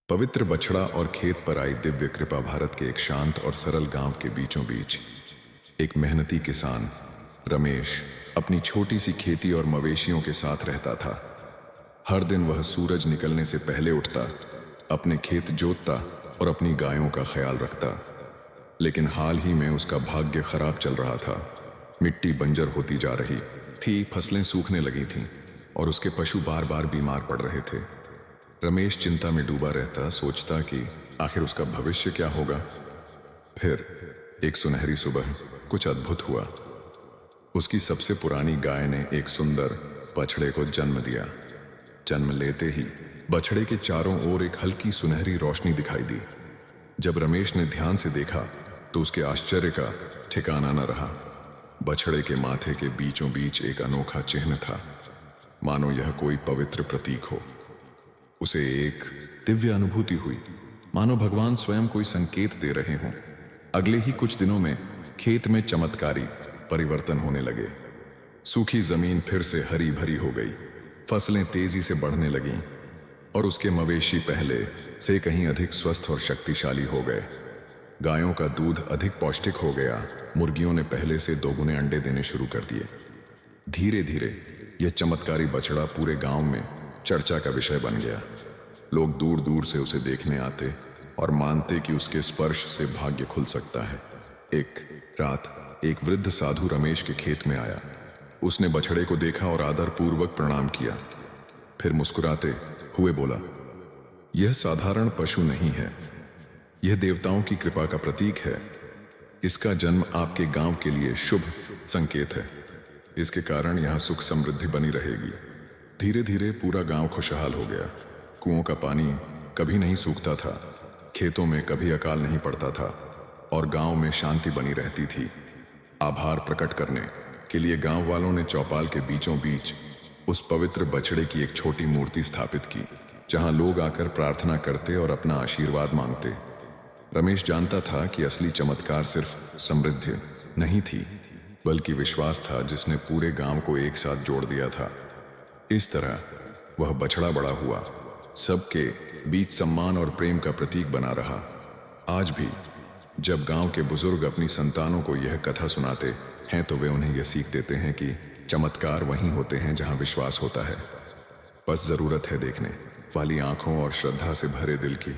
पवित्र बछड़ा और खेत पर आई दिव्य कृपा। भारत के एक शांत और सरल गांव के बीचों बीच एक मेहनती किसान रमेश अपनी छोटी सी खेती और मवेशियों के साथ रहता था। हर दिन वह सूरज निकलने से पहले उठता, अपने खेत जोतता और अपनी गायों का ख्याल रखता। लेकिन हाल ही में उसका भाग्य खराब चल रहा था। मिट्टी बंजर होती जा रही थी, फसलें सूखने लगी थीं और उसके पशु बार बार बीमार पड़ रहे थे। रमेश चिंता में डूबा रहता, सोचता कि आखिर उसका भविष्य क्या होगा। फिर एक सुनहरी सुबह कुछ अद्भुत हुआ। उसकी सबसे पुरानी गाय ने एक सुंदर बछड़े को जन्म दिया। जन्म लेते ही बछड़े के चारों ओर एक हल्की सुनहरी रोशनी दिखाई दी। जब रमेश ने ध्यान से देखा तो उसके आश्चर्य का ठिकाना न रहा। बछड़े के माथे के बीचों बीच एक अनोखा चिन्ह था, मानो यह कोई पवित्र प्रतीक हो। उसे एक दिव्य अनुभूति हुई, मानो भगवान स्वयं कोई संकेत दे रहे हों। अगले ही कुछ दिनों में खेत में चमत्कारी परिवर्तन होने लगे। सूखी जमीन फिर से हरी भरी हो गई, फसलें तेजी से बढ़ने लगीं और उसके मवेशी पहले से कहीं अधिक स्वस्थ और शक्तिशाली हो गए। गायों का दूध अधिक पौष्टिक हो गया, मुर्गियों ने पहले से दोगुने अंडे देने शुरू कर दिए। धीरे धीरे यह चमत्कारी बछड़ा पूरे गांव में चर्चा का विषय बन गया। लोग दूर दूर से उसे देखने आते और मानते कि उसके स्पर्श से भाग्य खुल सकता है। एक रात एक वृद्ध साधु रमेश के खेत में आया। उसने बछड़े को देखा और आदर पूर्वक प्रणाम किया। फिर मुस्कुराते हुए बोला, यह साधारण पशु नहीं है, यह देवताओं की कृपा का प्रतीक है। इसका जन्म आपके गांव के लिए शुभ संकेत है। इसके कारण यहाँ सुख समृद्धि बनी रहेगी। धीरे धीरे पूरा गांव खुशहाल हो गया। कुओं का पानी कभी नहीं सूखता था, खेतों में कभी अकाल नहीं पड़ता था और गांव में शांति बनी रहती थी। आभार प्रकट करने के लिए गांव वालों ने चौपाल के बीचों बीच उस पवित्र बछड़े की एक छोटी मूर्ति स्थापित की, जहां लोग आकर प्रार्थना करते और अपना आशीर्वाद मांगते। रमेश जानता था कि असली चमत्कार सिर्फ समृद्धि नहीं थी, बल्कि विश्वास था जिसने पूरे गांव को एक साथ जोड़ दिया था। इस तरह वह बछड़ा बड़ा हुआ, सबके बीच सम्मान और प्रेम का प्रतीक बना रहा। आज भी जब गांव के बुजुर्ग अपनी संतानों को यह कथा सुनाते हैं तो वे उन्हें यह सीख देते हैं कि चमत्कार वहीं होते हैं जहां विश्वास होता है। बस जरूरत है देखने वाली आंखों और श्रद्धा से भरे दिल की।